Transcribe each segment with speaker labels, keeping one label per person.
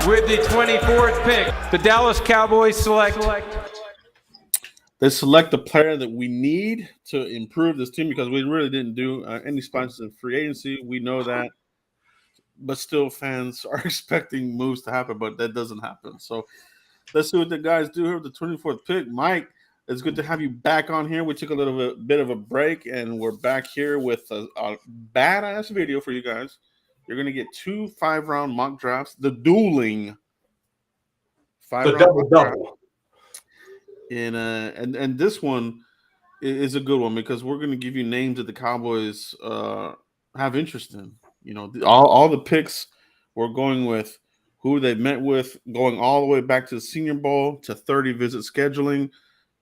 Speaker 1: With the 24th pick, the Dallas Cowboys select.
Speaker 2: They select the player that we need to improve this team because we really didn't do any sponsors in free agency. We know that. But still, fans are expecting moves to happen, but that doesn't happen. So let's see what the guys do here with the 24th pick. Mike, it's good to have you back on here. We took a little bit of a break, and we're back here with a badass video for you guys. You're going to get 2 5-round mock drafts, the dueling 5-round mock draft. And this one is a good one because we're going to give you names that the Cowboys have interest in. You know, all the picks we're going with who they met with, going all the way back to the Senior Bowl to 30 visit scheduling.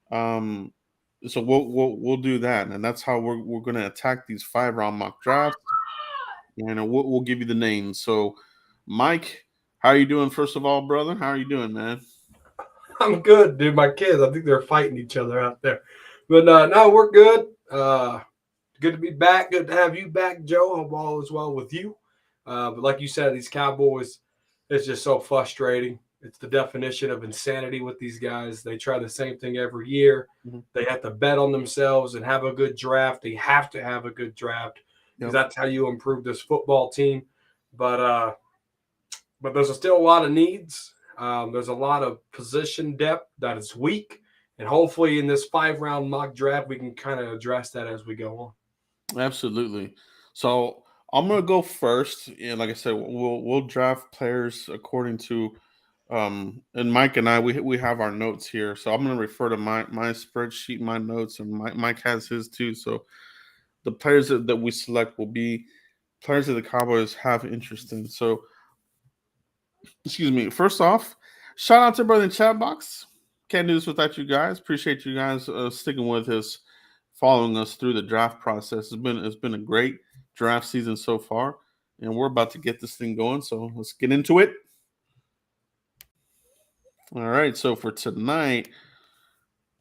Speaker 2: So we'll do that, and that's how we're going to attack these 5-round mock drafts, and we'll give you the names. So, Mike, how are you doing? First of all, brother, how are you doing, man?
Speaker 3: I'm good, dude. My kids, I think they're fighting each other out there, but no, we're good. Good to be back. Good to have you back, Joe. Hope all is well with you. But like you said, these Cowboys, it's just so frustrating. It's the definition of insanity with these guys. They try the same thing every year. Mm-hmm. They have to bet on themselves and have a good draft. They have to have a good draft because that's how you improve this football team. But there's still a lot of needs. There's a lot of position depth that is weak. And hopefully in this 5-round mock draft, we can kind of address that as we go on.
Speaker 2: Absolutely. So I'm gonna go first, and like I said, we'll draft players according to, and Mike and I we have our notes here. So I'm gonna refer to my spreadsheet, my notes, and Mike has his too. So the players that we select will be players that the Cowboys have interest in. So, excuse me. First off, shout out to brother in chat box. Can't do this without you guys. Appreciate you guys sticking with us, following us through the draft process. It's been a great draft season so far, and we're about to get this thing going. So let's get into it. All right. So for tonight,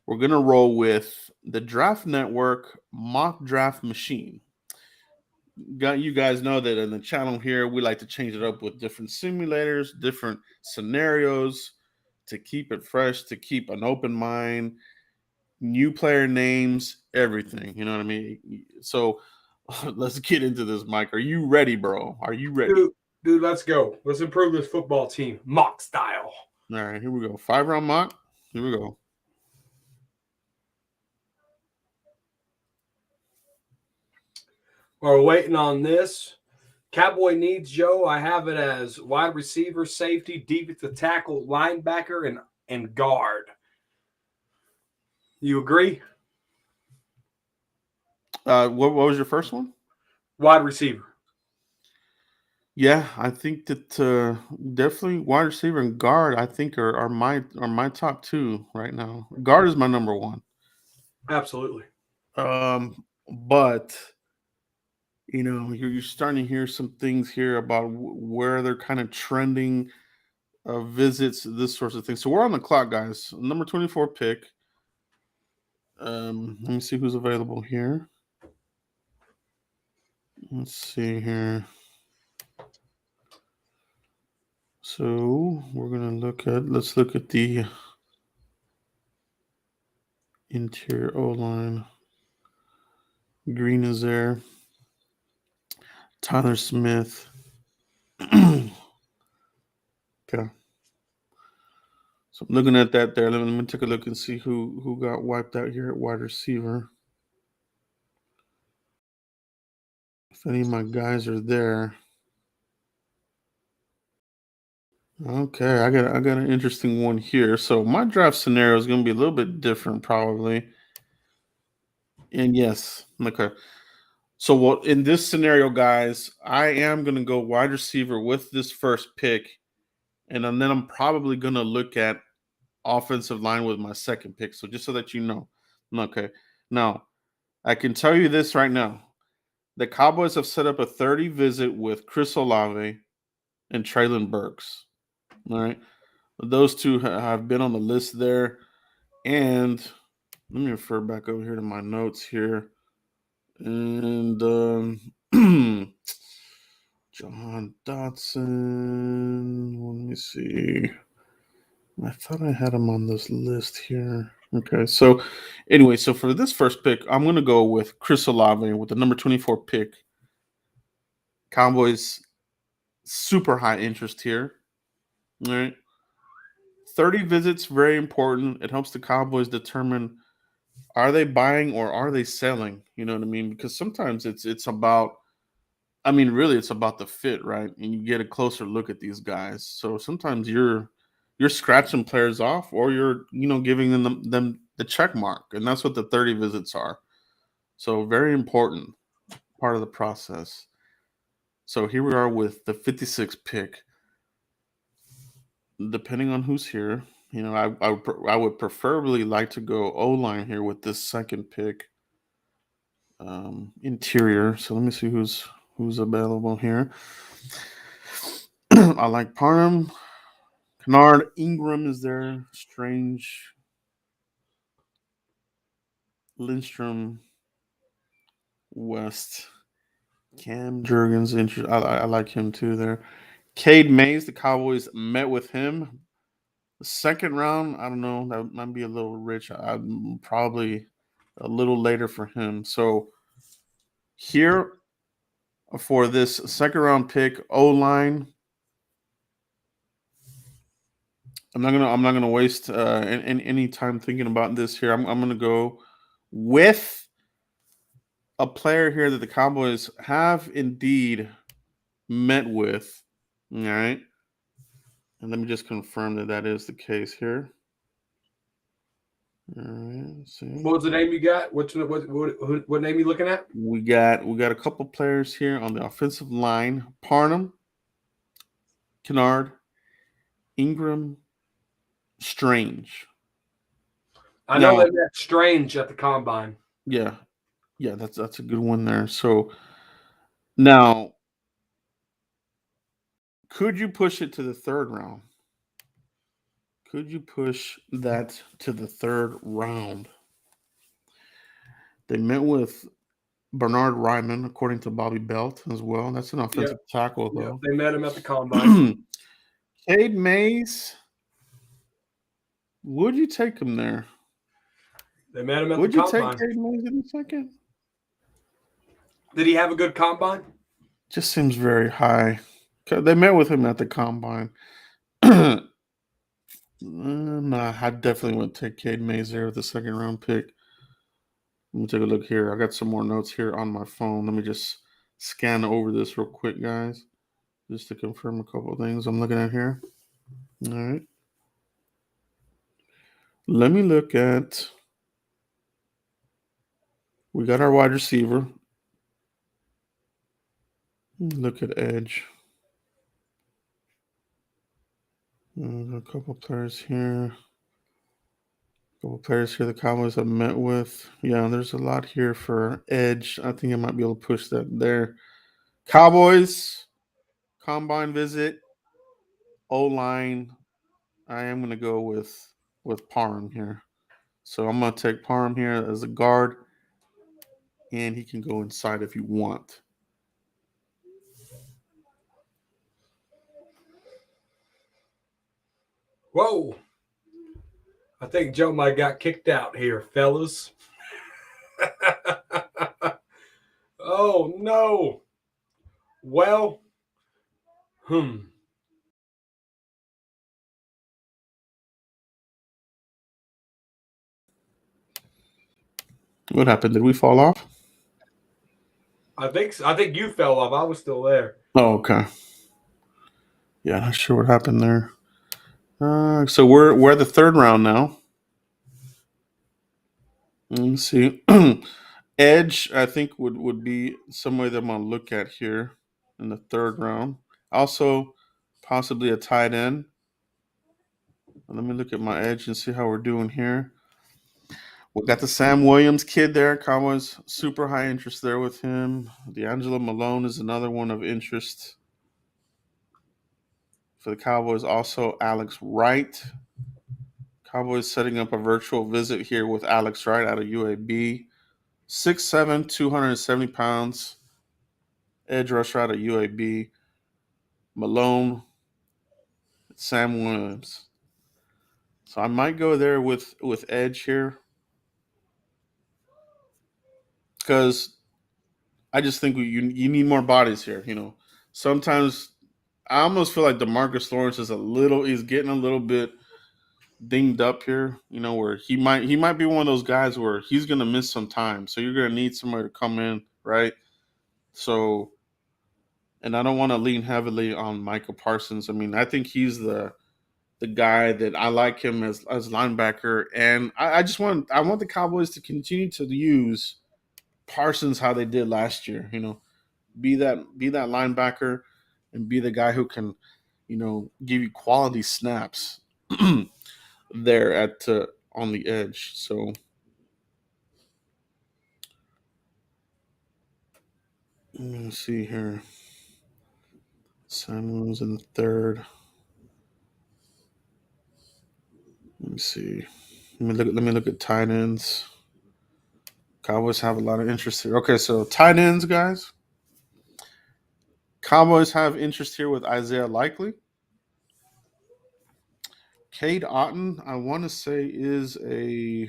Speaker 2: we're gonna roll with the Draft Network mock draft machine. You guys know that in the channel here, we like to change it up with different simulators, different scenarios to keep it fresh, to keep an open mind. New player names, everything. You know what I mean? So let's get into this, Mike. Are you ready, bro? Are you ready?
Speaker 3: Dude, let's go. Let's improve this football team. Mock style.
Speaker 2: All right, here we go. 5-round mock. Here we go.
Speaker 3: While we're waiting on this, Cowboy needs, Joe. I have it as wide receiver, safety, defensive tackle, linebacker, and guard. You agree?
Speaker 2: What was your first one?
Speaker 3: Wide receiver.
Speaker 2: Yeah, I think that definitely wide receiver and guard. I think are my top 2 right now. Guard is my number 1.
Speaker 3: Absolutely.
Speaker 2: But you know, you're starting to hear some things here about where they're kind of trending, visits, this sorts of things. So we're on the clock, guys. Number 24 pick. Let me see who's available here. Let's see here. So we're gonna let's look at the interior O-line. Green is there. Tyler Smith. Okay. So I'm looking at that there. Let me take a look and see who got wiped out here at wide receiver. If any of my guys are there. Okay, I got an interesting one here. So my draft scenario is going to be a little bit different, probably. And yes, okay. So in this scenario, guys, I am going to go wide receiver with this first pick, and then I'm probably going to look at offensive line with my second pick. So just so that you know, okay. Now, I can tell you this right now: the Cowboys have set up a 30 visit with Chris Olave and Treylon Burks. All right. Those two have been on the list there. And let me refer back over here to my notes here. And John Dotson. Let me see. I thought I had him on this list here. Okay, so anyway, so for this first pick, I'm going to go with Chris Olave with the number 24 pick. Cowboys, super high interest here. All right. 30 visits, very important. It helps the Cowboys determine, are they buying or are they selling? You know what I mean? Because sometimes it's about, I mean, really it's about the fit, right? And you get a closer look at these guys. So sometimes you're scratching players off, or you're, giving them the check mark. And that's what the 30 visits are. So very important part of the process. So here we are with the 56th pick. Depending on who's here, I would preferably like to go O-line here with this second pick. Interior. So let me see who's available here. I like Parham, Kennard, Ingram is there, Strange, Lindstrom, West, Cam Jurgens. I like him too there. Cade Mays, the Cowboys met with him. The second round, I don't know. That might be a little rich. I'm probably a little later for him. So here for this second round pick, O-line. I'm not gonna waste any time thinking about this here. I'm gonna go with a player here that the Cowboys have indeed met with. All right, and let me just confirm that is the case here. All right, let's see.
Speaker 3: What was the name you got? What name you looking at?
Speaker 2: We got a couple players here on the offensive line: Parham, Kennard, Ingram, Strange.
Speaker 3: I know they met Strange at the combine.
Speaker 2: Yeah, that's a good one there. So now, could you push it to the third round? Could you push that to the third round? They met with Bernard Ryman, according to Bobby Belt as well. That's an offensive tackle, though.
Speaker 3: They met him at the combine.
Speaker 2: Cade Mays, would you take him there?
Speaker 3: They met him at
Speaker 2: Would
Speaker 3: the
Speaker 2: you
Speaker 3: combine.
Speaker 2: take Cade Mays in a second?
Speaker 3: Did he have a good combine?
Speaker 2: Just seems very high. They met with him at the combine. Nah, I definitely would take Cade Mays there with the second round pick. Let me take a look here. I got some more notes here on my phone. Let me just scan over this real quick, guys, just to confirm a couple of things I'm looking at here. All right. Let me look at. We got our wide receiver. Look at edge. A couple players here. The Cowboys have met with. Yeah, there's a lot here for edge. I think I might be able to push that there. Cowboys, combine visit, O-line. I am going to go with Parham here. So I'm going to take Parham here as a guard, and he can go inside if you want.
Speaker 3: Whoa. I think Joe might got kicked out here, fellas. Oh, no. Well,
Speaker 2: What happened? Did we fall off?
Speaker 3: I think you fell off. I was still there.
Speaker 2: Oh, okay. Yeah, not sure what happened there. So we're at the third round now. Let's see. Edge, I think would be somewhere that I'm gonna look at here in the third round. Also, possibly a tight end. Let me look at my edge and see how we're doing here. We got the Sam Williams kid there. Cowboys super high interest there with him. D'Angelo Malone is another one of interest for the Cowboys. Also, Alex Wright. Cowboys setting up a virtual visit here with Alex Wright out of UAB. 6'7", 270 pounds. Edge rusher out of UAB. Malone Sam Williams. So I might go there with edge here because I just think you need more bodies here. Sometimes I almost feel like Demarcus Lawrence he's getting a little bit dinged up here. Where he might be one of those guys where he's gonna miss some time. So you're gonna need somebody to come in, right? So, and I don't want to lean heavily on Michael Parsons. I mean, I think he's the guy that I like him as linebacker, and I want the Cowboys to continue to use Parsons how they did last year. Be that linebacker and be the guy who can, give you quality snaps there at on the edge. So let me see here. Samuel's in the third. Let me see. Let me look at tight ends. Cowboys have a lot of interest here. Okay, so tight ends, guys. Cowboys have interest here with Isaiah Likely. Cade Otton, I want to say he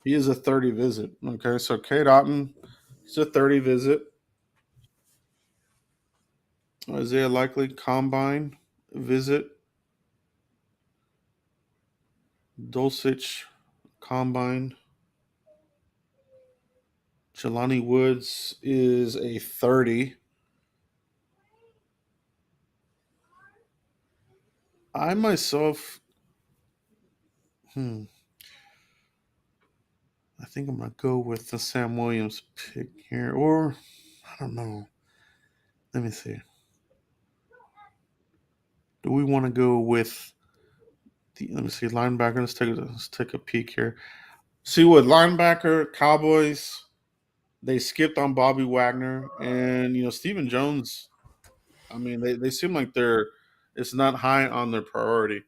Speaker 2: is a 30 visit. Okay, so Cade Otton, he's a 30 visit. Isaiah Likely combine visit. Dulcich combine. Jelani Woods is a 30. I myself, I think I'm gonna go with the Sam Williams pick here, or I don't know. Let me see. Do we want to go with the? Let me see, linebacker. Let's take a peek here. See what linebacker Cowboys they skipped on Bobby Wagner and Stephen Jones. I mean, they seem like it's not high on their priority.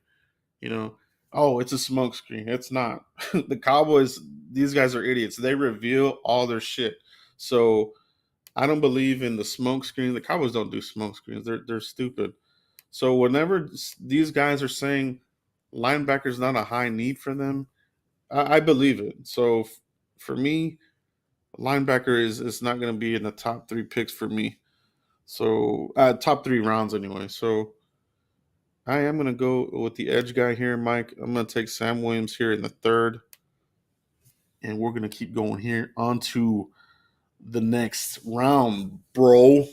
Speaker 2: You know, oh, it's a smokescreen. It's not. The Cowboys, these guys are idiots. They reveal all their shit. So I don't believe in the smokescreen. The Cowboys don't do smokescreens. They're stupid. So whenever these guys are saying linebacker's not a high need for them, I believe it. So for me, linebacker is not going to be in the top three picks for me. So top three rounds anyway. So I am going to go with the edge guy here, Mike. I'm going to take Sam Williams here in the third. And we're going to keep going here on to the next round, bro.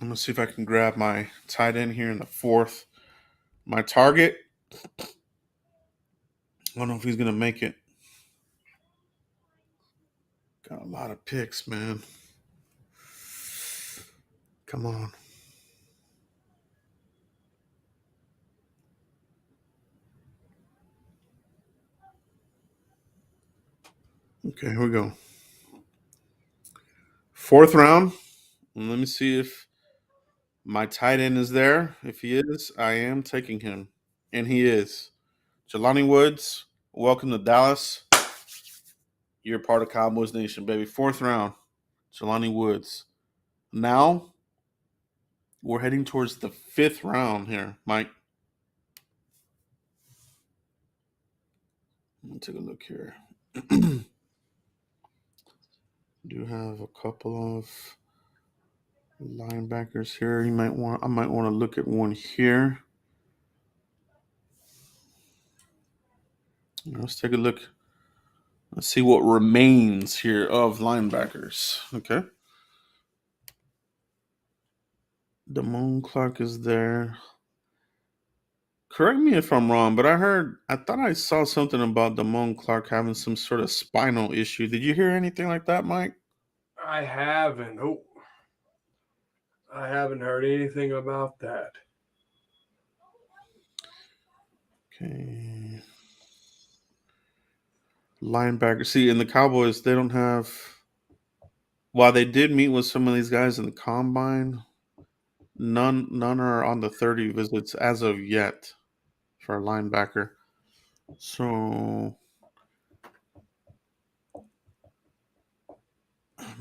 Speaker 2: I'm going to see if I can grab my tight end here in the fourth. My target. I don't know if he's going to make it. Got a lot of picks, man. Come on. Okay, here we go. Fourth round. And let me see if my tight end is there. If he is, I am taking him. And he is. Jelani Woods, welcome to Dallas. You're part of Cowboys Nation, baby. Fourth round. Jelani Woods. Now we're heading towards the fifth round here, Mike. Let me take a look here. Do have a couple of linebackers here. I might want to look at one here. Let's take a look. Let's see what remains here of linebackers. Okay. Damone Clark is there. Correct me if I'm wrong, but I thought I saw something about Damone Clark having some sort of spinal issue. Did you hear anything like that, Mike?
Speaker 3: I haven't. Oh, I haven't heard anything about that.
Speaker 2: Okay. Linebacker. See, in the Cowboys, they don't have. While they did meet with some of these guys in the combine, none are on the 30 visits as of yet for a linebacker. So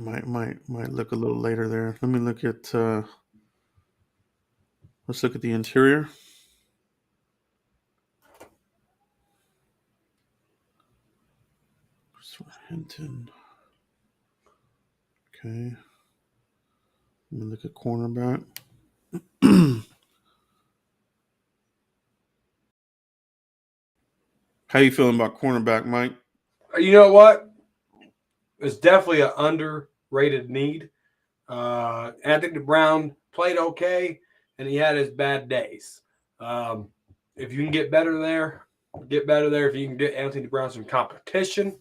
Speaker 2: Might look a little later there. Let me look at. Let's look at the interior. Hinton. Okay. Let me look at cornerback. How you feeling about cornerback, Mike?
Speaker 3: You know what? It's definitely an underrated need. Anthony Brown played okay, and he had his bad days. If you can get better there, get better there. If you can get Anthony Brown some competition,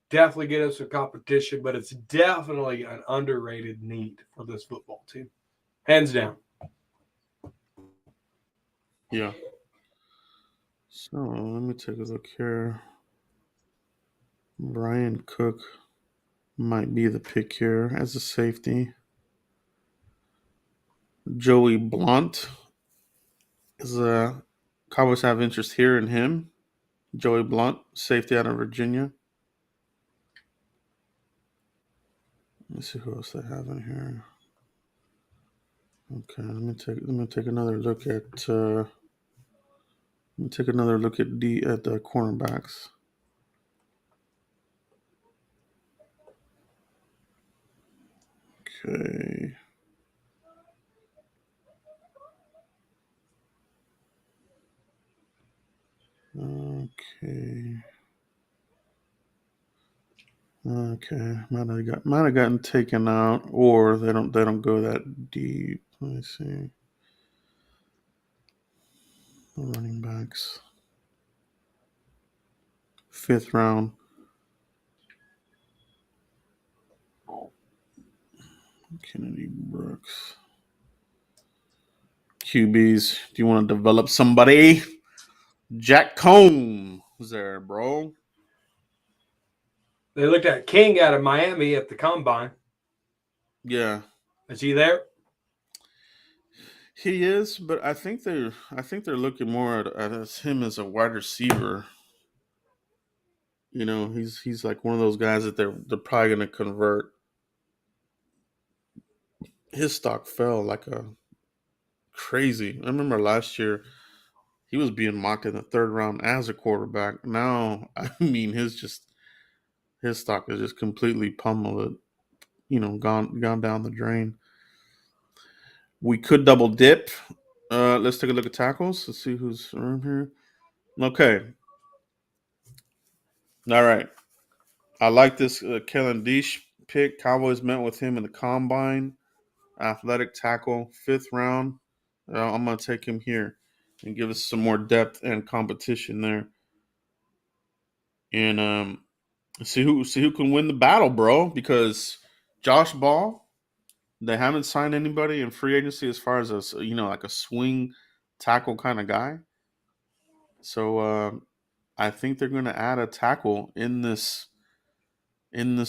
Speaker 3: definitely get him some competition. But it's definitely an underrated need for this football team, hands down.
Speaker 2: Yeah. So let me take a look here. Brian Cook might be the pick here as a safety. Joey Blunt is a Cowboys have interest here in him. Joey Blunt, safety out of Virginia. Let me see who else they have in here. Okay, let me take another look at the cornerbacks. Okay. Okay. Might have gotten taken out, or they don't go that deep. Let me see. The running backs. 5th round. Kennedy Brooks. QBs. Do you want to develop somebody? Jack Cohn was there, bro.
Speaker 3: They looked at King out of Miami at the combine.
Speaker 2: Yeah.
Speaker 3: Is he there?
Speaker 2: He is, but I think they're looking more at him as a wide receiver. You know, he's like one of those guys that they're probably going to convert. His stock fell like a crazy. I remember last year he was being mocked in the 3rd round as a quarterback. Now, I mean, his stock is just completely pummeled. Gone down the drain. We could double dip. Let's take a look at tackles. Let's see who's around here. Okay. All right. I like this Kellen Deesh pick. Cowboys met with him in the combine. Athletic tackle, 5th round. I'm going to take him here and give us some more depth and competition there. And see who can win the battle, bro. Because Josh Ball, they haven't signed anybody in free agency as far as like a swing tackle kind of guy. So I think they're going to add a tackle in this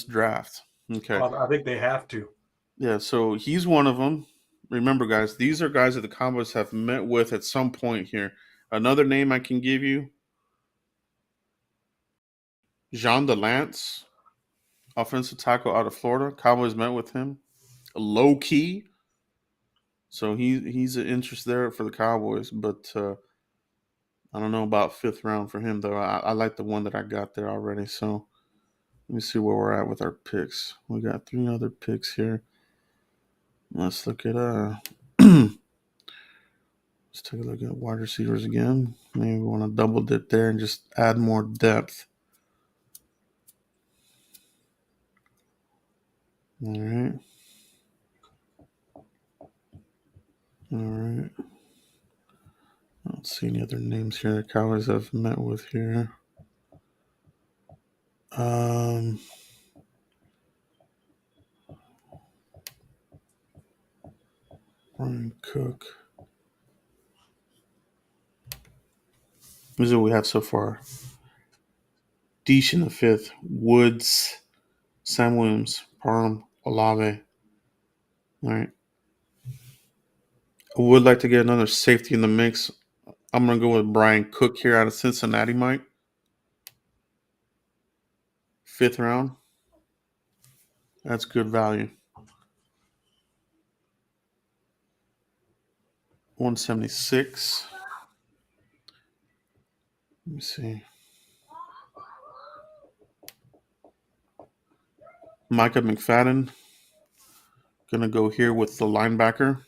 Speaker 2: draft. Okay.
Speaker 3: I think they have to.
Speaker 2: Yeah, so he's one of them. Remember, guys, these are guys that the Cowboys have met with at some point here. Another name I can give you, Jean Delance, offensive tackle out of Florida. Cowboys met with him. Low key. So he's an interest there for the Cowboys, but I don't know about 5th round for him, though. I like the one that I got there already. So let me see where we're at with our picks. We got 3 other picks here. Let's look at let's take a look at wide receivers again. Maybe we want to double dip there and just add more depth. All right. I don't see any other names here the Cowboys have met with here. Brian Cook. This is what we have so far. Deesh in the 5th. Woods, Sam Williams, Parham, Olave. All right. I would like to get another safety in the mix. I'm going to go with Brian Cook here out of Cincinnati, Mike. 5th round. That's good value. 176. Let me see. Micah McFadden. Gonna go here with the linebacker.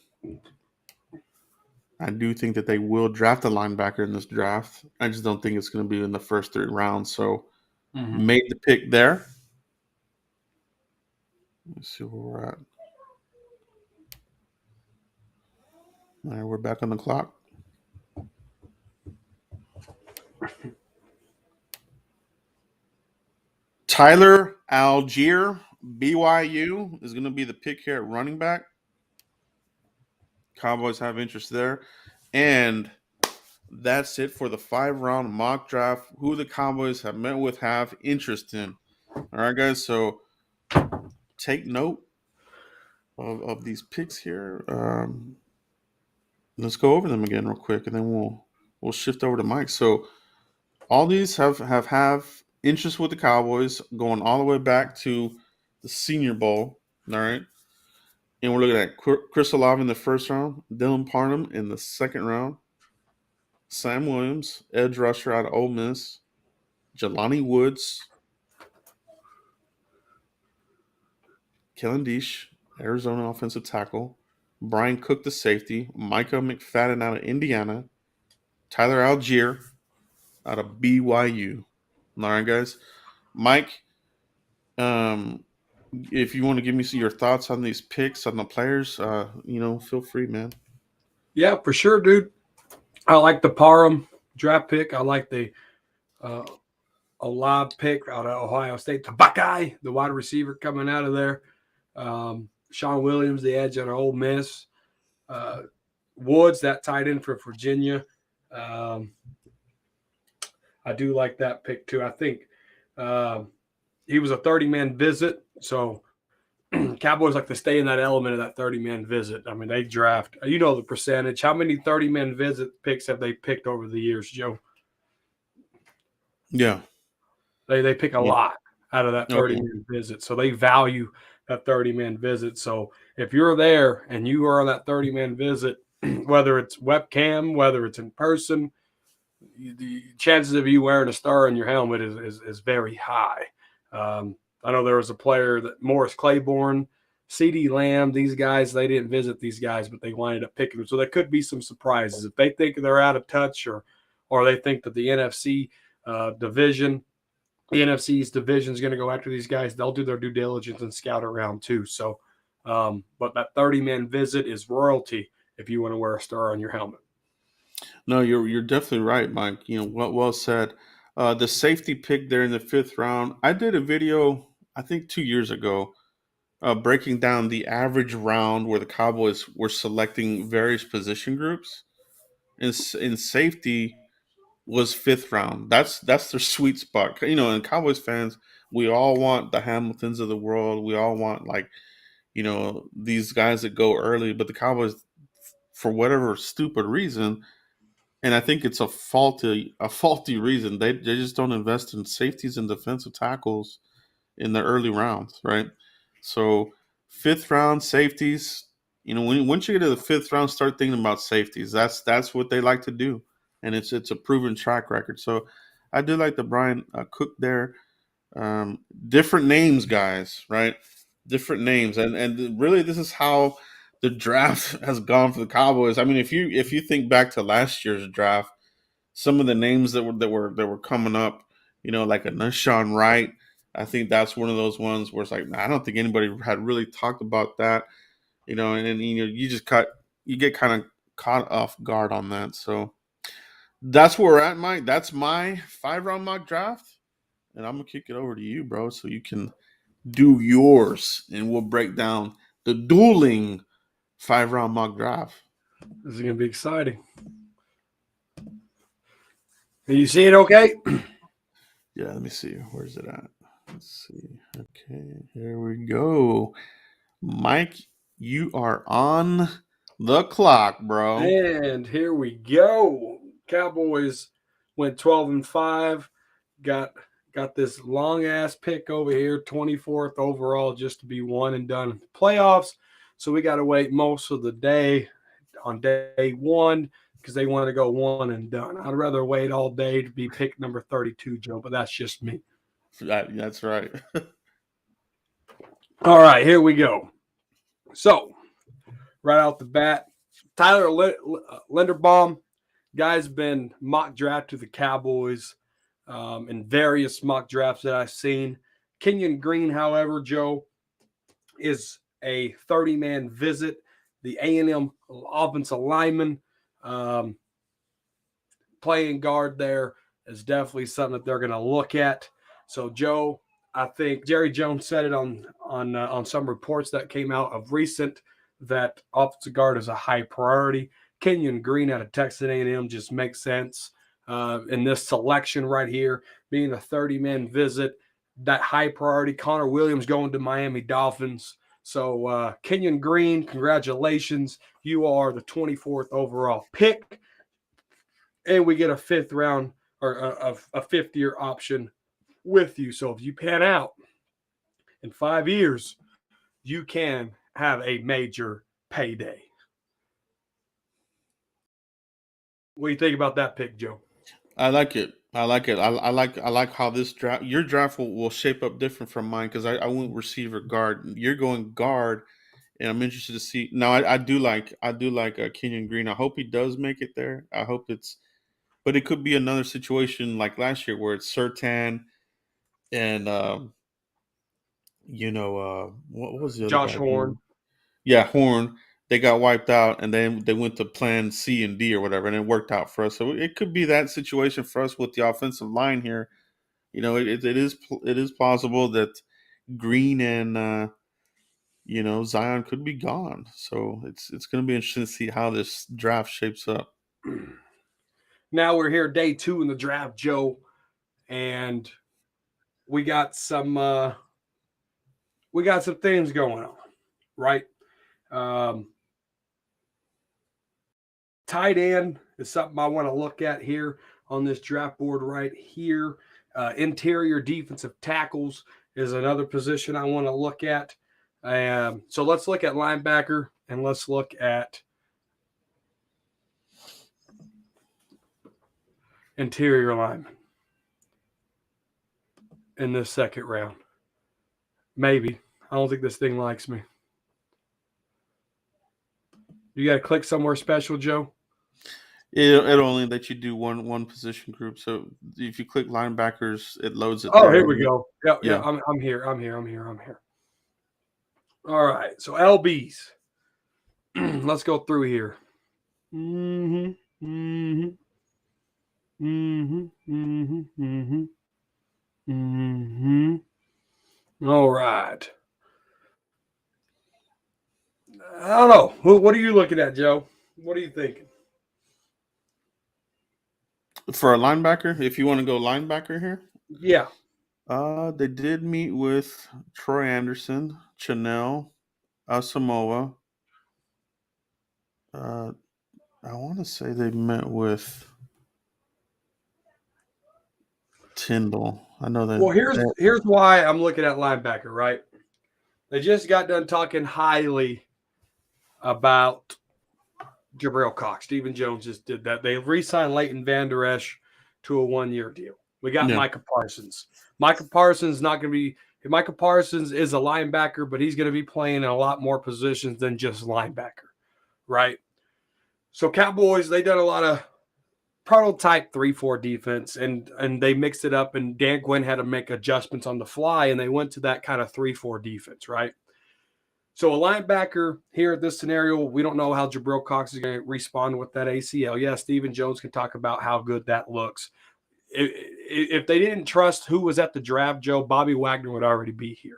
Speaker 2: I do think that they will draft a linebacker in this draft. I just don't think it's going to be in the first 3 rounds. So made the pick there. Let's see where we're at. All right, we're back on the clock. Tyler Algier, BYU, is going to be the pick here at running back. Cowboys have interest there. And that's it for the 5-round mock draft. Who the Cowboys have met with have interest in. All right, guys. So take note of these picks here. Let's go over them again real quick, and then we'll shift over to Mike. So all these have interest with the Cowboys, going all the way back to the Senior Bowl. All right, and we're looking at Chris Olave in the first round, Dylan Parham in the second round, Sam Williams, edge rusher out of Ole Miss, Jelani Woods, Kellen Diesch, Arizona offensive tackle, Brian Cook, the safety, Micah McFadden out of Indiana, Tyler Algier out of BYU. All right, guys. Mike, if you want to give me your thoughts on these picks on the players, feel free, man.
Speaker 3: Yeah, for sure, dude. I like the Parham draft pick. I like the Olave pick out of Ohio State. The Buckeye, the wide receiver coming out of there. Sean Williams, the edge out of Ole Miss. Woods, that tight end for Virginia. I do like that pick too. I think he was a 30-man visit, so Cowboys like to stay in that element of that 30-man visit. I mean, they draft, the percentage. How many 30-man visit picks have they picked over the years, Joe?
Speaker 2: Yeah.
Speaker 3: They pick a lot out of that 30-man visit, so they value that 30-man visit. So if you're there and you are on that 30-man visit, whether it's webcam, whether it's in person, the chances of you wearing a star on your helmet is very high. I know there was a player that Morris Claiborne, CeeDee Lamb, these guys, they didn't visit these guys, but they winded up picking them. So there could be some surprises. If they think they're out of touch or they think that the NFC division, the NFC's division is going to go after these guys, they'll do their due diligence and scout around too. So, but that 30-man visit is royalty if you want to wear a star on your helmet.
Speaker 2: No, you're definitely right, Mike. Well said. The safety pick there in the 5th round. I did a video, I think 2 years ago, breaking down the average round where the Cowboys were selecting various position groups. In safety was 5th round. That's their sweet spot. And Cowboys fans, we all want the Hamiltons of the world. We all want these guys that go early, but the Cowboys, for whatever stupid reason, and I think it's a faulty reason, they just don't invest in safeties and defensive tackles in the early rounds, right? So 5th round safeties, once you get to the 5th round, start thinking about safeties. That's what they like to do, and it's a proven track record. So I do like the Brian Cook there. Different names, guys, right? Different names, and really this is how the draft has gone for the Cowboys. I mean, if you think back to last year's draft, some of the names that were coming up, like a Nashawn Wright, I think that's one of those ones where it's like, I don't think anybody had really talked about that, and then you get kind of caught off guard on that. So that's where we're at, Mike. That's my 5-round mock draft, and I'm gonna kick it over to you, bro, so you can do yours, and we'll break down the dueling 5-round mock draft.
Speaker 3: This is going to be exciting. Can you see it okay?
Speaker 2: Yeah, let me see. Where's it at? Let's see. Okay, here we go. Mike, you are on the clock, bro.
Speaker 3: And here we go. Cowboys went 12-5, got Got this long ass pick over here, 24th overall, just to be one and done in the playoffs. So we got to wait most of the day on day one because they want to go one and done. I'd rather wait all day to be pick number 32, Joe, but that's just me.
Speaker 2: That's right.
Speaker 3: All right, here we go. So, right out the bat, Tyler Linderbaum, guy's been mock draft to the Cowboys in various mock drafts that I've seen. Kenyon Green, however, Joe, is a 30-man visit. The A&M offensive lineman playing guard there is definitely something that they're going to look at. So, Joe, I think Jerry Jones said it on some reports that came out of recent that offensive guard is a high priority. Kenyon Green out of Texas A&M just makes sense in this selection right here, being a 30-man visit, that high priority. Connor Williams going to Miami Dolphins. So Kenyon Green, congratulations. You are the 24th overall pick. And we get a fifth round or a fifth-year option with you. So if you pan out in 5 years, you can have a major payday. What do you think about that pick, Joe?
Speaker 2: I like it. I like how this draft. Your draft will shape up different from mine because I went receiver guard. You're going guard, and I'm interested to see. Now I do like Kenyon Green. I hope he does make it there. I hope but it could be another situation like last year where it's Surtain and what was the other
Speaker 3: Josh
Speaker 2: guy?
Speaker 3: Horn.
Speaker 2: Yeah, Horn. They got wiped out, and then they went to plan C and D or whatever, and it worked out for us. So it could be that situation for us with the offensive line here. It is possible that Green and Zion could be gone. So it's going to be interesting to see how this draft shapes up.
Speaker 3: Now we're here day 2 in the draft, Joe, and we got some things going on, right? Tight end is something I want to look at here on this draft board right here. Interior defensive tackles is another position I want to look at. So let's look at linebacker and let's look at interior lineman in this second round. Maybe. I don't think this thing likes me. You got to click somewhere special, Joe?
Speaker 2: It'll only let you do one position group. So if you click linebackers, it loads it.
Speaker 3: Oh,
Speaker 2: there.
Speaker 3: here we go. Yeah. I'm here. All right. So LBs. Let's go through here. All right. I don't know. What are you looking at, Joe? What are you thinking?
Speaker 2: For a linebacker, if you want to go linebacker here,
Speaker 3: Yeah.
Speaker 2: they did meet with Troy Anderson, Chanel, Asamoah. I want to say they met with Tyndall. I know that.
Speaker 3: Well, here's why I'm looking at linebacker, right? They just got done talking highly about Jabril Cox. Stephen Jones just did that. They re-signed Leighton Vander Esch to a 1-year deal. We got Micah Parsons. Micah Parsons is a linebacker, but he's going to be playing in a lot more positions than just linebacker, right? So Cowboys, they done a lot of prototype 3-4 defense, and they mixed it up, and Dan Quinn had to make adjustments on the fly, and they went to that kind of 3-4 defense, right? So a linebacker here at this scenario, we don't know how Jabril Cox is going to respond with that ACL. Yeah, Stephen Jones can talk about how good that looks. If they didn't trust who was at the draft, Joe, Bobby Wagner would already be here.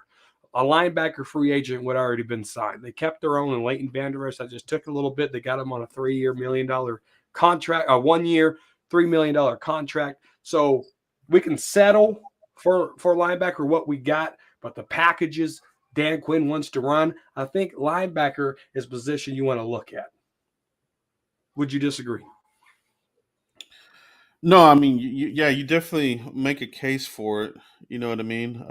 Speaker 3: A linebacker free agent would already been signed. They kept their own, and Leighton Vander Esch, that just took a little bit. They got him on a $3-year $1 million contract, a 1-year $3 million contract. So we can settle for linebacker what we got, but the packages Dan Quinn wants to run, I think linebacker is a position you want to look at. Would you disagree?
Speaker 2: No, I mean, yeah, you definitely make a case for it. You know what I mean?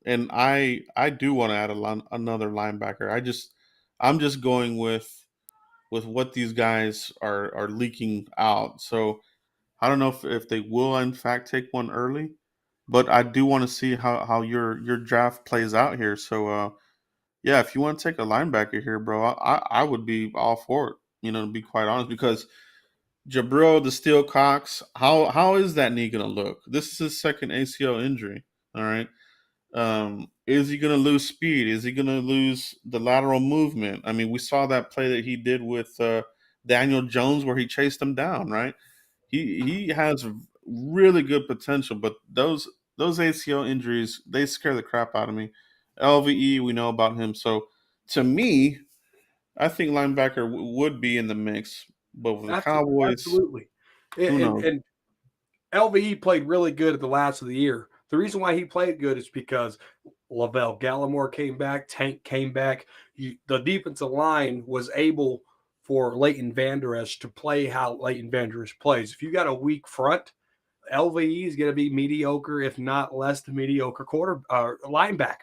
Speaker 2: And I do want to add another linebacker. I'm just going with what these guys are leaking out. So I don't know if they will in fact take one early, but I do want to see how your draft plays out here. So yeah, if you want to take a linebacker here, bro, I would be all for it. You know, to be quite honest, because Jabril the Steel Cox, how is that knee gonna look? This is his second ACL injury. All right. Is he gonna lose speed? Is he gonna lose the lateral movement? I mean, we saw that play that he did with Daniel Jones where he chased him down, right? He has really good potential, but those ACL injuries, they scare the crap out of me. LVE, we know about him. So to me, I think linebacker would be in the mix, but with the Cowboys,
Speaker 3: Absolutely.
Speaker 2: who knows?
Speaker 3: And LVE played really good at the last of the year. The reason why he played good is because Lavelle Gallimore came back, Tank came back. The defensive line was able for Leighton Vander Esch to play how Leighton Vander Esch plays. If you got a weak front, LVE is going to be mediocre, if not less than mediocre linebacker.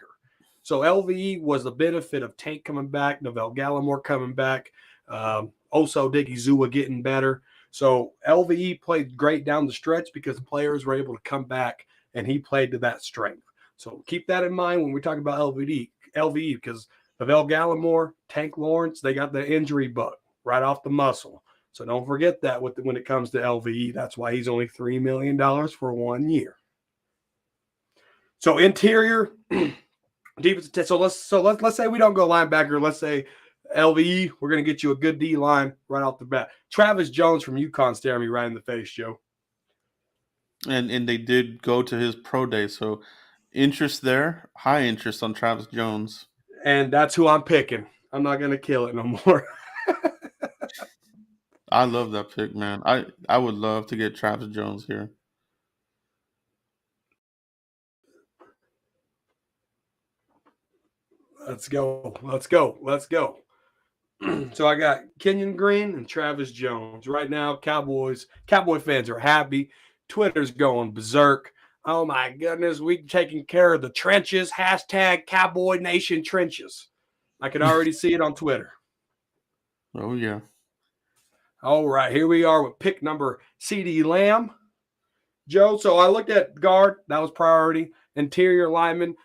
Speaker 3: So LVE was the benefit of Tank coming back, Novell Gallimore coming back, also Diggy Zua getting better. So LVE played great down the stretch because players were able to come back and he played to that strength. So keep that in mind when we talk about LVE because Novell Gallimore, Tank Lawrence, they got the injury bug right off the muscle. So don't forget that when it comes to LVE. That's why he's only $3 million for 1 year. So interior defense. So let's say we don't go linebacker. Let's say LVE. We're gonna get you a good D line right off the bat. Travis Jones from UConn staring me right in the face, Joe.
Speaker 2: And they did go to his pro day, so interest there, high interest on Travis Jones.
Speaker 3: And that's who I'm picking. I'm not gonna kill it no more.
Speaker 2: I love that pick, man. I would love to get Travis Jones here.
Speaker 3: Let's go. Let's go. Let's go. So I got Kenyon Green and Travis Jones. Right now, Cowboy fans are happy. Twitter's going berserk. Oh my goodness, we taking care of the trenches. Hashtag Cowboy Nation trenches. I can already see it on Twitter.
Speaker 2: Oh yeah.
Speaker 3: All right, here we are with pick number CeeDee Lamb. Joe, so I looked at guard. That was priority. Interior lineman.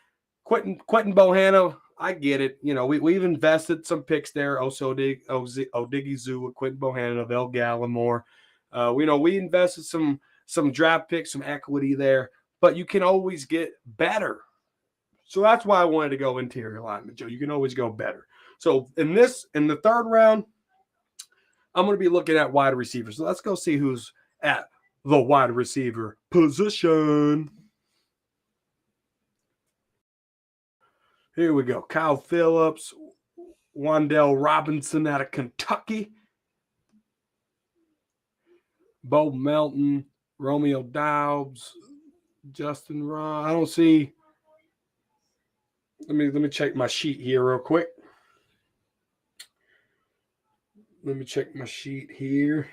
Speaker 3: Quentin Bohanna, I get it. You know, we've invested some picks there. Odiggy Zua, Quentin Bohanna, Novell Gallimore. We invested some draft picks, some equity there, but you can always get better. So that's why I wanted to go interior lineman, Joe. You can always go better. So in the third round, I'm going to be looking at wide receivers. So let's go see who's at the wide receiver position. Here we go. Kyle Phillips, Wandell Robinson out of Kentucky, Bo Melton, Romeo Doubs, Justin Ross. I don't see. Let me check my sheet here real quick. Let me check my sheet here.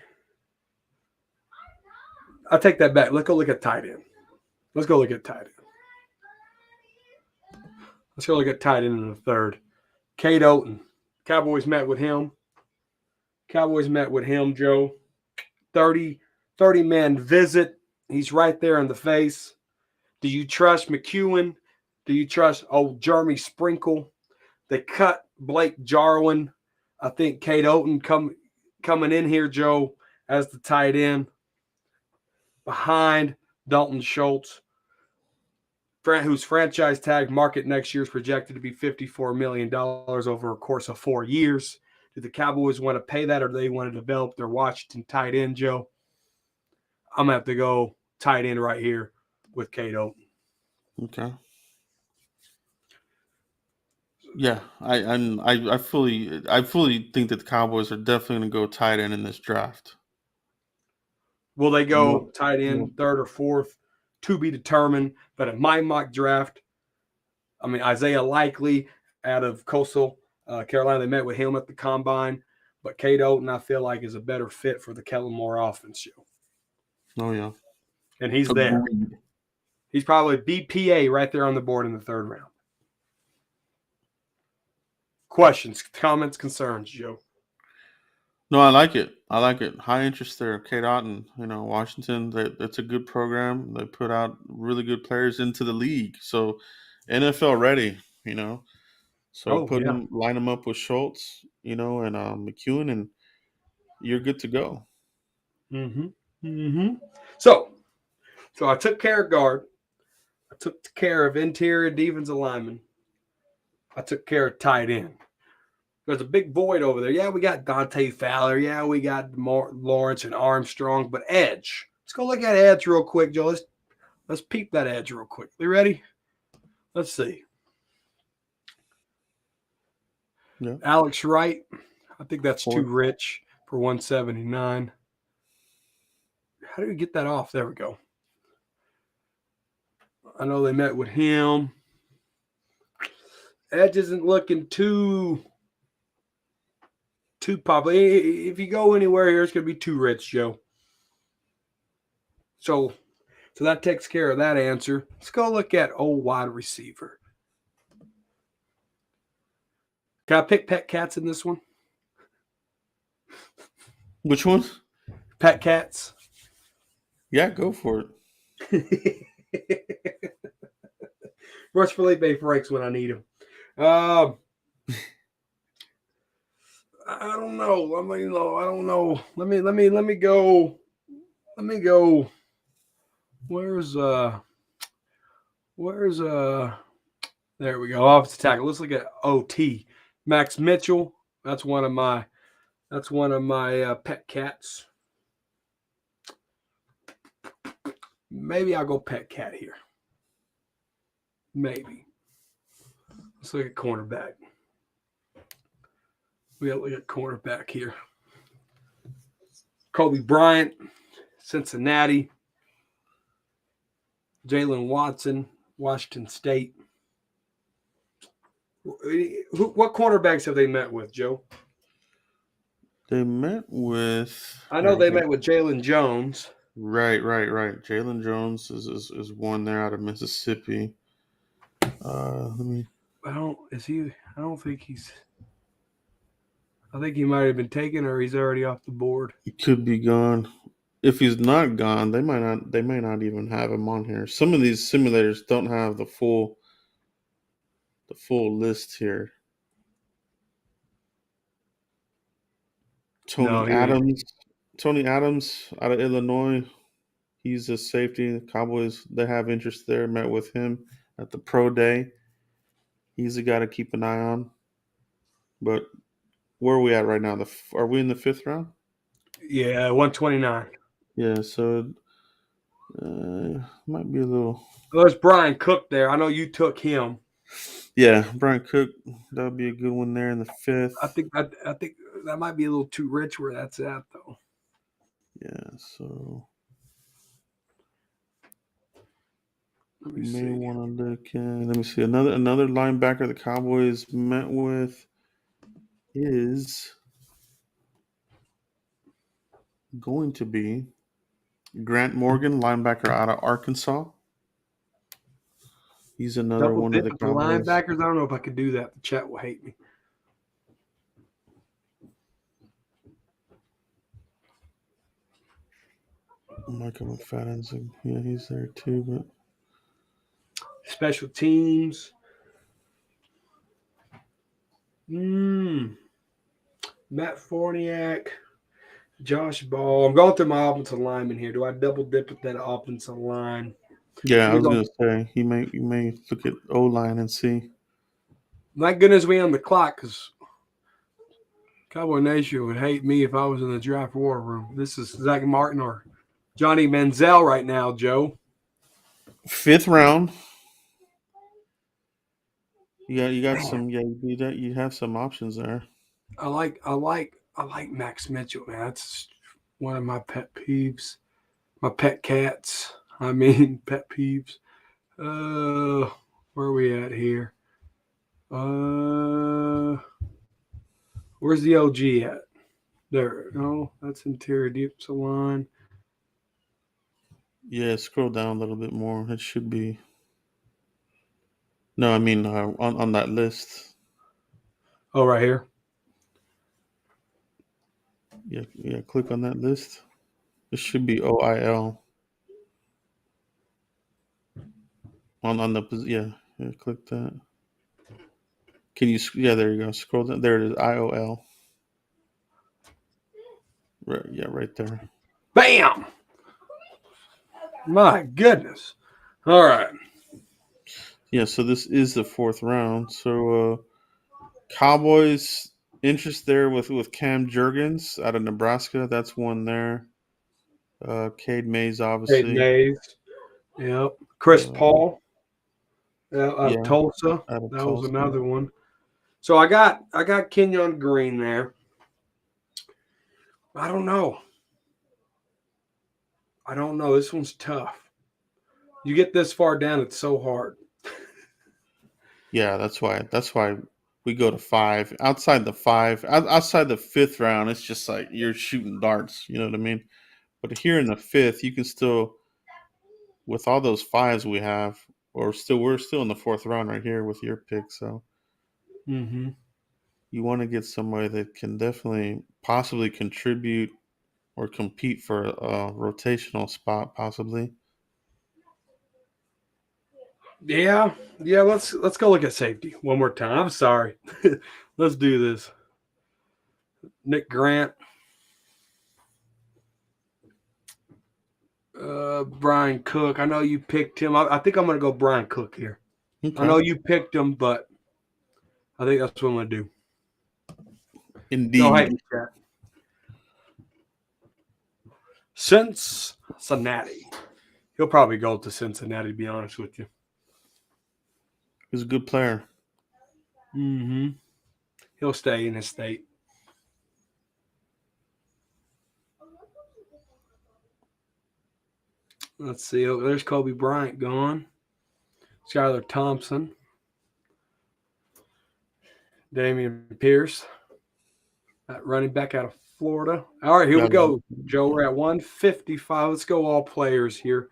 Speaker 3: I'll take that back. Let's go look at tight end. Let's go look at tight end. Let's go look at tight end in the third. Cade Oten. Cowboys met with him. Joe. 30-man visit. He's right there in the face. Do you trust McEwen? Do you trust Jeremy Sprinkle? They cut Blake Jarwin. I think Cade Oten coming in here, Joe, as the tight end behind Dalton Schultz, whose franchise tag market next year is projected to be $54 million over a course of 4 years. Do the Cowboys want to pay that, or do they want to develop their Washington tight end, Joe? I'm going to have to go tight end right here with Cade Oten.
Speaker 2: Okay. Yeah, I fully think that the Cowboys are definitely going to go tight end in this draft.
Speaker 3: Will they go tight end, third or fourth? To be determined. But in my mock draft, I mean, Isaiah Likely out of Coastal Carolina, they met with him at the combine. But Cade Oten, I feel like, is a better fit for the Kellen Moore offense, Joe.
Speaker 2: Oh, yeah.
Speaker 3: And he's there.
Speaker 2: Agreed.
Speaker 3: He's probably BPA right there on the board in the third round. Questions, comments, concerns, Joe?
Speaker 2: No, I like it. I like it. High interest there. K-Dot and Washington. That's a good program. They put out really good players into the league. So NFL ready. So line them up with Schultz. And McEwen, and you're good to go.
Speaker 3: So I took care of guard. I took care of interior defensive lineman. I took care of tight end. There's a big void over there. Yeah, we got Dante Fowler. Yeah, we got Lawrence and Armstrong. But edge. Let's go look at edge real quick, Joe. Let's peep that edge real quick. You ready? Let's see.
Speaker 2: Yeah.
Speaker 3: Alex Wright. I think that's too rich for 179. How do we get that off? There we go. I know they met with him. Edge isn't looking too popular. If you go anywhere here, it's going to be too rich, Joe. So that takes care of that answer. Let's go look at old wide receiver. Can I pick pet cats in this one?
Speaker 2: Which one?
Speaker 3: Pet cats.
Speaker 2: Yeah, go for
Speaker 3: it. Where's Felipe Franks when I need him? I don't know. I don't know. Let me go. Where's there we go. Offensive tackle. Let's look at OT. Max Mitchell. That's one of my pet cats. Maybe I'll go pet cat here. Maybe. Let's look at cornerback. We got to look at cornerback here. Kobe Bryant, Cincinnati. Jalen Watson, Washington State. What cornerbacks have they met with, Joe?
Speaker 2: They met with.
Speaker 3: I know they met with Jalen Jones.
Speaker 2: Right. Jalen Jones is one there out of Mississippi. I
Speaker 3: think he might have been taken, or he's already off the board.
Speaker 2: He could be gone. If he's not gone, they might not even have him on here. Some of these simulators don't have the full list here. Tony Adams out of Illinois. He's a safety. The Cowboys, they have interest there. Met with him at the pro day. He's a guy to keep an eye on. But where are we at right now? Are we in the 5th round?
Speaker 3: Yeah, 129.
Speaker 2: Yeah, so might be a little.
Speaker 3: There's Brian Cook there. I know you took him.
Speaker 2: Yeah, Brian Cook. That would be a good one there in the 5th.
Speaker 3: I think that might be a little too rich where that's at, though.
Speaker 2: Yeah, so
Speaker 3: let me see.
Speaker 2: Want to look at. Let me see another linebacker the Cowboys met with is going to be Grant Morgan, linebacker out of Arkansas. He's another one of the Cowboys.
Speaker 3: Linebackers. I don't know if I could do that. The chat will hate me.
Speaker 2: Michael McFadden's, yeah, he's there too. But
Speaker 3: special teams. Matt Forniak, Josh Ball. I'm going through my offensive lineman here. Do I double dip at that offensive line?
Speaker 2: Yeah, I was going to say you may look at O-line and see.
Speaker 3: Thank goodness we on the clock, because Cowboy Nation would hate me if I was in the draft war room. This is Zach Martin or Johnny Manziel right now, Joe.
Speaker 2: 5th round. You got some. Yeah, you have some options there.
Speaker 3: I like Max Mitchell, man. That's one of my pet peeves. My pet cats. Pet peeves. Where are we at here? Where's the OG at? There. No, that's interior defensive line.
Speaker 2: Yeah, scroll down a little bit more. It should be. No, I mean on that list.
Speaker 3: Oh, right here.
Speaker 2: Yeah. Click on that list. It should be OIL on the yeah. Click that. Can you? Yeah, there you go. Scroll down. There it is. IOL. Right. Yeah, right there.
Speaker 3: Bam! My goodness. All right.
Speaker 2: Yeah. So this is the fourth round. So Cowboys interest there with Cam Jurgens out of Nebraska. That's one there. Cade Mays,
Speaker 3: Hey,
Speaker 2: obviously.
Speaker 3: Mays. Yep. Chris
Speaker 2: Uh,
Speaker 3: Paul out of
Speaker 2: yeah,
Speaker 3: Tulsa.
Speaker 2: out of
Speaker 3: That was
Speaker 2: Tulsa.
Speaker 3: another one. So I got Kenyon Green there. I don't know. This one's tough. You get this far down, it's so hard.
Speaker 2: Yeah, that's why we go to five. Outside the outside the fifth round, it's just like you're shooting darts. You know what I mean? But here in the fifth, you can still, with all those fives we have, we're still in the fourth round right here with your pick. So
Speaker 3: Mm-hmm.
Speaker 2: you want to get somebody that can definitely possibly contribute or compete for a rotational spot, possibly.
Speaker 3: Yeah. Let's go look at safety one more time. I'm sorry. Let's do this. Nick Grant. Brian Cook. I know you picked him. I think I'm going to go Brian Cook here. I
Speaker 2: Okay.
Speaker 3: know you picked him, but I think that's what I'm going to do. Go
Speaker 2: Indeed.
Speaker 3: ahead, chat. Cincinnati. He'll probably go to Cincinnati, to be honest with you.
Speaker 2: He's a good player.
Speaker 3: Mm-hmm. He'll stay in his state. Let's see. Oh, there's Kobe Bryant gone. Skylar Thompson. Damian Pierce. That running back out of Florida. All right, here we go, Joe. We're at 155. Let's go all players here.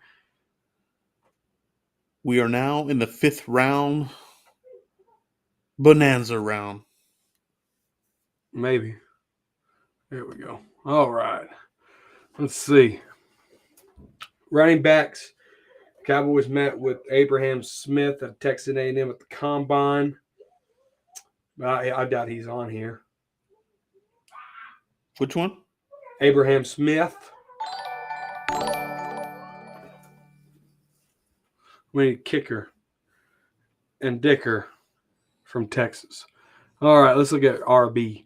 Speaker 2: We are now in the fifth round. Bonanza round.
Speaker 3: Maybe. There we go. All right. Let's see. Running backs. Cowboys met with Abraham Smith at Texas A&M at the Combine. I doubt he's on here.
Speaker 2: Which one?
Speaker 3: Abraham Smith. We need kicker and Dicker from Texas. All right, let's look at RB.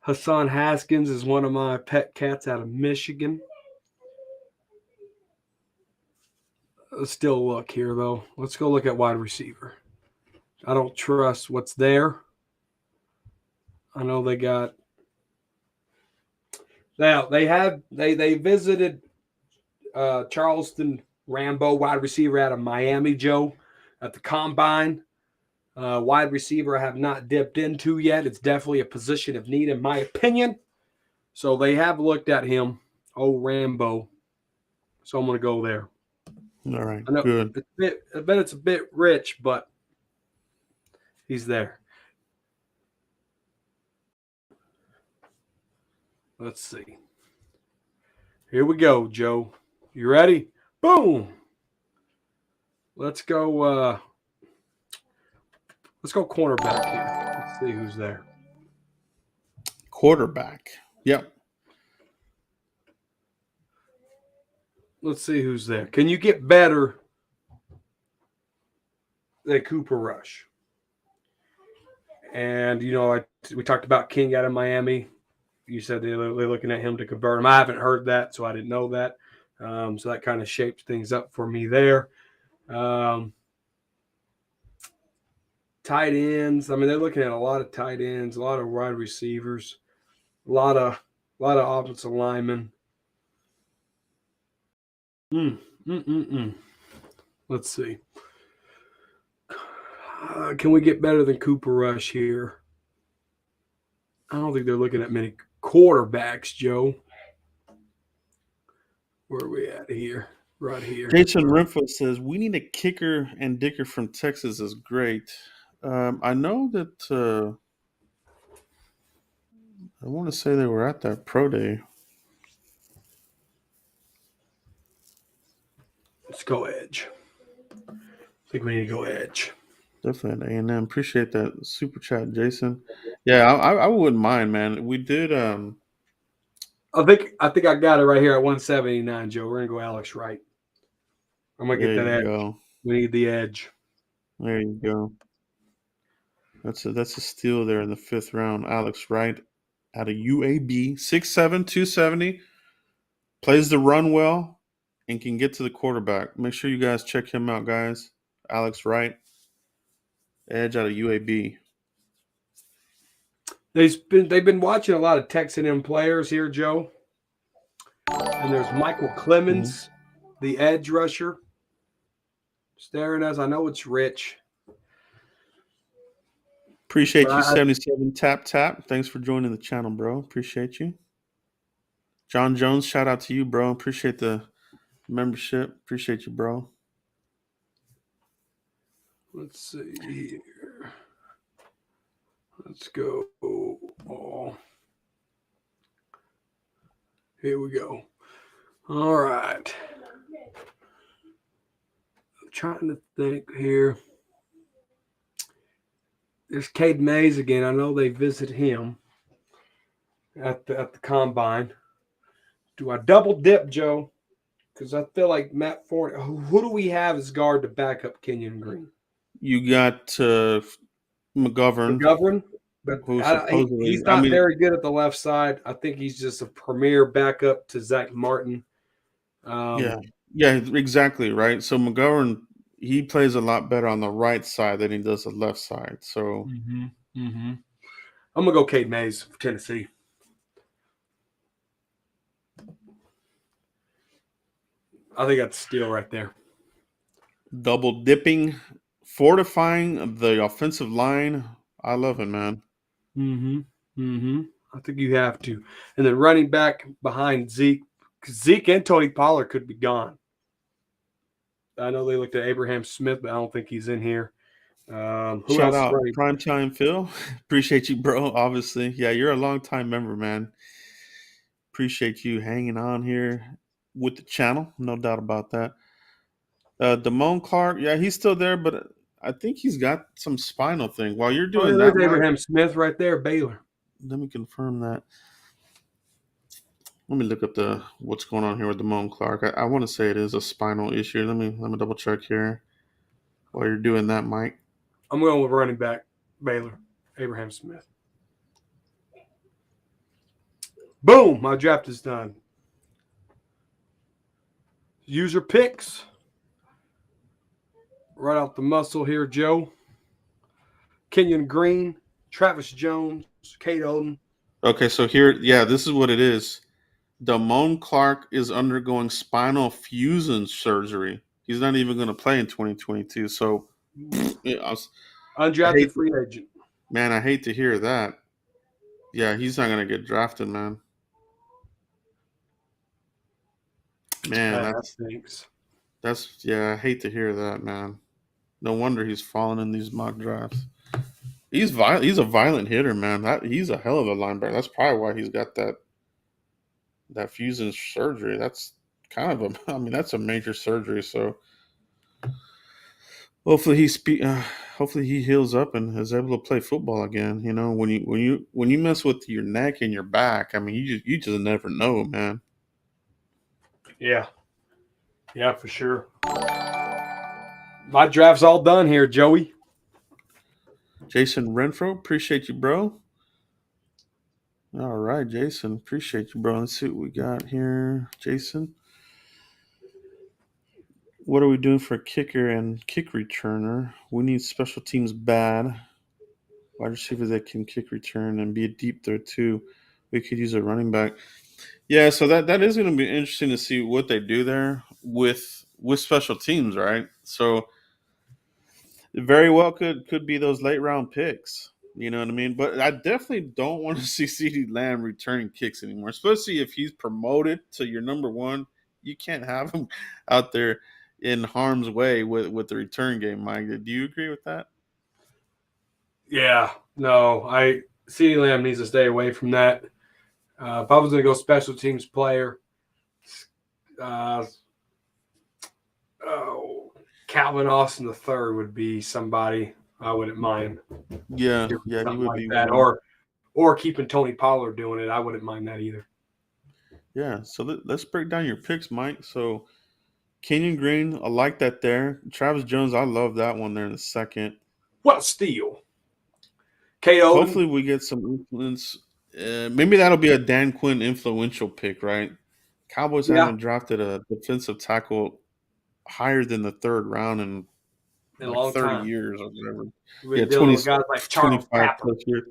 Speaker 3: Hassan Haskins is one of my pet cats out of Michigan. Let's still look here, though. Let's go look at wide receiver. I don't trust what's there. I know they got. Now they visited Charleston Rambo, wide receiver out of Miami, Joe, at the Combine. Wide receiver I have not dipped into yet. It's definitely a position of need, in my opinion. So they have looked at him, Rambo. So I'm going to go there.
Speaker 2: All right,
Speaker 3: I know
Speaker 2: good.
Speaker 3: I bet it's a bit rich, but he's there. Let's see. Here we go, Joe. You ready? Boom. Let's go. Let's go cornerback here. Let's see who's there.
Speaker 2: Quarterback. Yep.
Speaker 3: Let's see who's there. Can you get better than Cooper Rush? And we talked about King out of Miami. You said they're looking at him to convert him. I haven't heard that, so I didn't know that. So that kind of shaped things up for me there. Tight ends. I mean, they're looking at a lot of tight ends, a lot of wide receivers, a lot of offensive linemen. Let's see. Can we get better than Cooper Rush here? I don't think they're looking at many quarterbacks, Joe. Where are we at here? right here.
Speaker 2: Jason Renfro says we need a kicker, and Dicker from Texas is great. I know that I want to say they were at that pro day.
Speaker 3: Let's go edge. I think we need to go edge.
Speaker 2: Definitely at A&M. Appreciate that super chat, Jason. Yeah, I wouldn't mind, man. We did.
Speaker 3: I think I got it right here at 179, Joe. We're gonna go Alex Wright. I'm gonna get
Speaker 2: There
Speaker 3: that
Speaker 2: you
Speaker 3: edge.
Speaker 2: go.
Speaker 3: We need the edge.
Speaker 2: There you go. That's a steal there in the 5th round. Alex Wright out of UAB, 6'7", 270. Plays the run well and can get to the quarterback. Make sure you guys check him out, guys. Alex Wright, edge out of UAB.
Speaker 3: They've been watching a lot of Texan M players here, Joe. And there's Michael Clemens, the edge rusher, staring at us. I know it's Rich.
Speaker 2: Appreciate you, 77 Tap Tap. Thanks for joining the channel, bro. Appreciate you. John Jones, shout out to you, bro. Appreciate the membership. Appreciate you, bro.
Speaker 3: Let's see here. Let's go. Oh. Here we go. All right. I'm trying to think here. There's Cade Mays again. I know they visit him at the combine. Do I double dip, Joe? Because I feel like Matt Ford. Who do we have as guard to back up Kenyon Green?
Speaker 2: You got McGovern.
Speaker 3: But
Speaker 2: who supposedly,
Speaker 3: he's not very good at the left side. I think he's just a premier backup to Zach Martin.
Speaker 2: Yeah, exactly, right? So McGovern, he plays a lot better on the right side than he does the left side. So
Speaker 3: I'm going to go Cade Mays for Tennessee. I think that's a steal right there.
Speaker 2: Double dipping, fortifying the offensive line. I love it, man.
Speaker 3: I think you have to. And then running back behind Zeke. Zeke and Tony Pollard could be gone. I know they looked at Abraham Smith, but I don't think he's in here.
Speaker 2: Shout out Primetime Phil. Appreciate you, bro. Obviously. Yeah, you're a long-time member, man. Appreciate you hanging on here with the channel. No doubt about that. Damone Clark, yeah, he's still there, but I think he's got some spinal thing. While you're doing that,
Speaker 3: Abraham Smith right there, Baylor.
Speaker 2: Let me confirm that. Let me look up what's going on here with Damone Clark. I want to say it is a spinal issue. Let me double check here. While you're doing that, Mike,
Speaker 3: I'm going with running back Baylor, Abraham Smith. Boom! My draft is done. User picks. Right out the muscle here, Joe. Kenyon Green, Travis Jones, Kate Oden.
Speaker 2: Okay, so here, yeah, this is what it is. Damone Clark is undergoing spinal fusion surgery. He's not even going to play in 2022. So,
Speaker 3: undrafted free agent.
Speaker 2: Man, I hate to hear that. Yeah, he's not going to get drafted, man. Man, that's I hate to hear that, man. No wonder he's falling in these mock drafts. He's a violent hitter, man. He's a hell of a linebacker. That's probably why he's got that fusion surgery. That's kind of that's a major surgery. So hopefully he heals up and is able to play football again. You know, when you mess with your neck and your back, I mean, you just never know, man.
Speaker 3: Yeah, for sure. My draft's all done here, Joey.
Speaker 2: Jason Renfro, appreciate you, bro. All right, Jason, appreciate you, bro. Let's see what we got here, Jason. What are we doing for a kicker and kick returner? We need special teams bad. Wide receivers that can kick return and be a deep threat too. We could use a running back. Yeah, so that is going to be interesting to see what they do there with special teams, right? So it very well could be those late round picks. You know what I mean? But I definitely don't want to see CeeDee Lamb returning kicks anymore, especially if he's promoted to your number one. you can't have him out there in harm's way with the return game, Mike. Do you agree with that?
Speaker 3: Yeah, no, CeeDee Lamb needs to stay away from that. If I was going to go special teams player, uh, oh, Calvin Austin the third would be somebody I wouldn't mind
Speaker 2: Yeah,
Speaker 3: doing
Speaker 2: yeah, he
Speaker 3: something
Speaker 2: would
Speaker 3: like
Speaker 2: be
Speaker 3: that,
Speaker 2: one.
Speaker 3: or keeping Tony Pollard doing it. I wouldn't mind that either.
Speaker 2: Yeah, so let's break down your picks, Mike. So Kenyon Green, I like that there. Travis Jones, I love that one there in the second.
Speaker 3: What a steal! KO'd him.
Speaker 2: Hopefully, we get some influence. Maybe that'll be a Dan Quinn influential pick, right? Cowboys
Speaker 3: Yeah,
Speaker 2: haven't drafted a defensive tackle higher than the third round in
Speaker 3: in a
Speaker 2: like
Speaker 3: long
Speaker 2: 30
Speaker 3: time.
Speaker 2: years or whatever.
Speaker 3: We've
Speaker 2: Yeah,
Speaker 3: been dealing
Speaker 2: 20,
Speaker 3: with guys like Charles
Speaker 2: 25
Speaker 3: Tapper.
Speaker 2: plus years.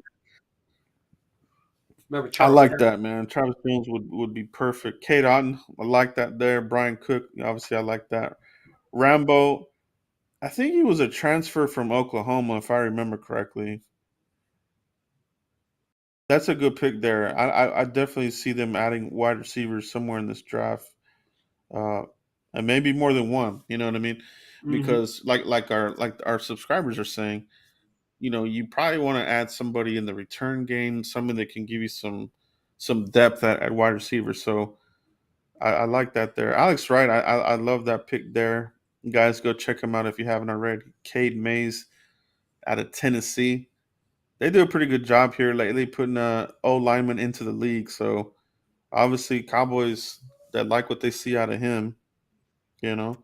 Speaker 3: Remember
Speaker 2: I
Speaker 3: Charles
Speaker 2: like
Speaker 3: Tapper?
Speaker 2: that, man. Travis Jones would be perfect. Kate Otten, I like that there. Brian Cook, obviously, I like that. Rambo, I think he was a transfer from Oklahoma, if I remember correctly. That's a good pick there. I definitely see them adding wide receivers somewhere in this draft, uh, and maybe more than one. You know what I mean?
Speaker 3: Mm-hmm.
Speaker 2: Because like our subscribers are saying, you probably want to add somebody in the return game, somebody that can give you some depth at wide receiver. So I like that there. Alex Wright, I love that pick there. Guys, go check him out if you haven't already. Cade Mays out of Tennessee. They do a pretty good job here lately putting O lineman into the league. So obviously Cowboys that like what they see out of him, you know,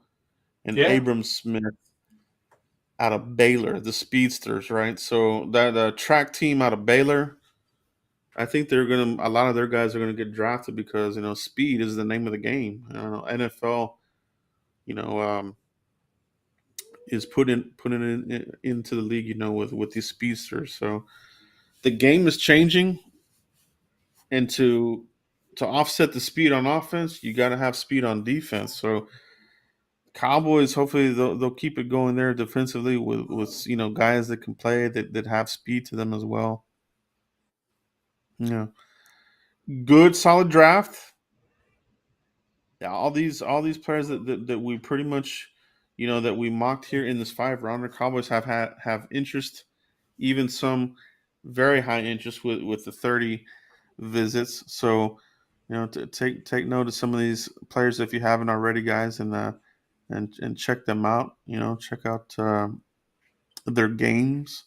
Speaker 2: and
Speaker 3: Yeah,
Speaker 2: Abram Smith out of Baylor, the speedsters, right? So that track team out of Baylor, I think a lot of their guys are gonna get drafted because speed is the name of the game. NFL, you know, is putting into the league, with these speedsters. So the game is changing, and to offset the speed on offense, you got to have speed on defense. So Cowboys, hopefully they'll keep it going there defensively with guys that can play that have speed to them as well. Yeah, good solid draft. Yeah, all these players that we pretty much that we mocked here in this 5 rounder. Cowboys have interest, even some very high interest with the 30 visits. So to take note of some of these players if you haven't already, guys, and check them out. Check out their games.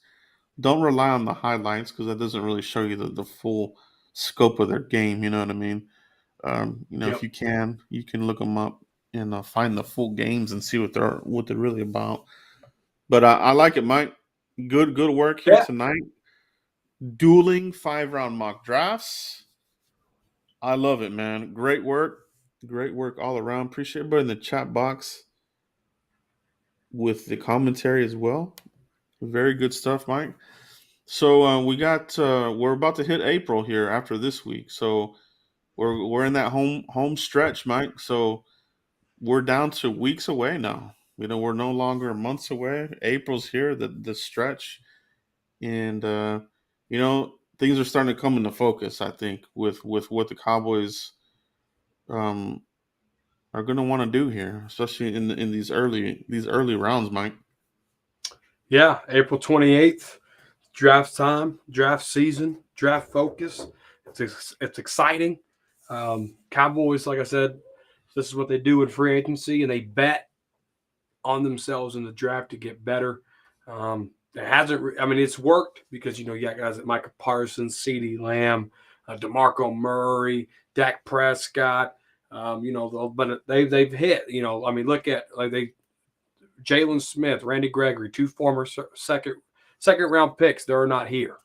Speaker 2: Don't rely on the highlights because that doesn't really show you the full scope of their game. You know what I mean? If
Speaker 3: yep,
Speaker 2: you can look them up and find the full games and see what they're really about. But I like it, Mike. Good work here
Speaker 3: yeah,
Speaker 2: tonight. Dueling 5 round mock drafts. I love it, man. Great work all around. Appreciate everybody in the chat box with the commentary as well. Very good stuff, Mike. So we're about to hit April here after this week. So we're in that home stretch, Mike. So we're down to weeks away now. We're no longer months away. April's here, the stretch, and things are starting to come into focus. I think with what the Cowboys um, are going to want to do here, especially in these early rounds, Mike.
Speaker 3: yeah. April 28th, draft time, draft season, draft focus. It's exciting. Cowboys, like I said, this is what they do in free agency, and they bet on themselves in the draft to get better. It hasn't. I mean, it's worked because you got guys like Micah Parsons, CeeDee Lamb, DeMarco Murray, Dak Prescott. But they've hit. I mean, look at Jalen Smith, Randy Gregory, two former second round picks. They're not here.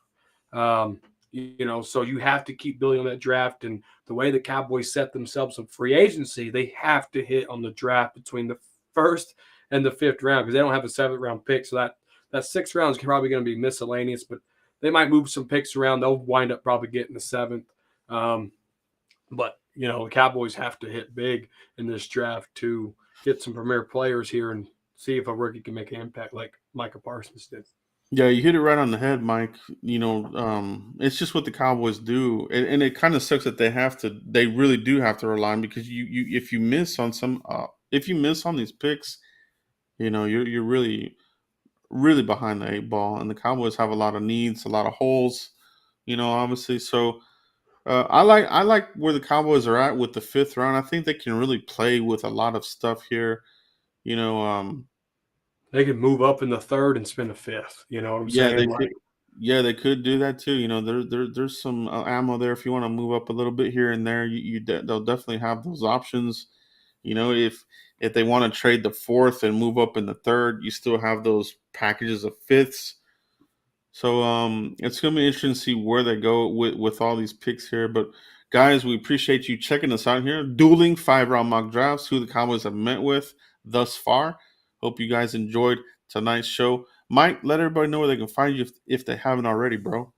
Speaker 3: So you have to keep building on that draft. And the way the Cowboys set themselves up free agency, they have to hit on the draft between the first and the 5th round because they don't have a 7th round pick. So that 6th round is probably going to be miscellaneous, but they might move some picks around. They'll wind up probably getting the 7th. But the Cowboys have to hit big in this draft to get some premier players here and see if a rookie can make an impact like Micah Parsons did.
Speaker 2: Yeah, you hit it right on the head, Mike. It's just what the Cowboys do, and it kind of sucks that they really do have to rely on, because if you miss on if you miss on these picks, you're really really behind the eight ball, and the Cowboys have a lot of needs, a lot of holes, obviously. So I like where the Cowboys are at with the fifth round. I think they can really play with a lot of stuff here. You know,
Speaker 3: They could move up in the third and spend a fifth. You know what I'm
Speaker 2: yeah,
Speaker 3: saying?
Speaker 2: they could.
Speaker 3: Like,
Speaker 2: Yeah, they could do that too. There's some ammo there if you want to move up a little bit here and there. They'll definitely have those options. If they want to trade the fourth and move up in the third, you still have those packages of fifths. So it's gonna be interesting to see where they go with all these picks here. But guys, we appreciate you checking us out here. Dueling 5-round mock drafts, who the Cowboys have met with thus far. Hope you guys enjoyed tonight's show. Mike, let everybody know where they can find you if they haven't already, bro.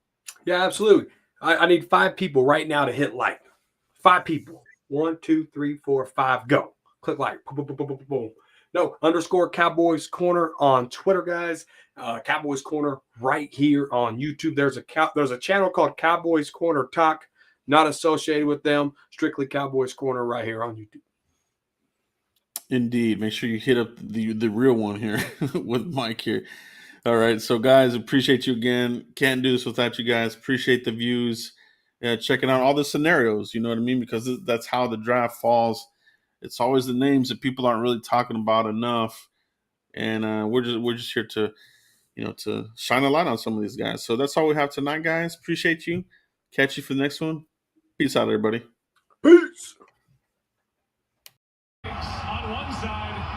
Speaker 3: yeah, absolutely. I need 5 people right now to hit like. 5 people. 1, 2, 3, 4, 5. Go. Click like. Boom, boom, boom, boom, boom, boom. No, _ Cowboys Corner on Twitter, guys. Cowboys Corner right here on YouTube. There's a channel called Cowboys Corner Talk, not associated with them. Strictly Cowboys Corner right here on YouTube.
Speaker 2: Indeed. Make sure you hit up the real one here with Mike here. All right. So, guys, appreciate you again. Can't do this without you guys. Appreciate the views. Checking out all the scenarios. You know what I mean? Because that's how the draft falls. It's always the names that people aren't really talking about enough. And we're just here to shine a light on some of these guys. So that's all we have tonight, guys. Appreciate you. Catch you for the next one. Peace out, everybody.
Speaker 3: Peace.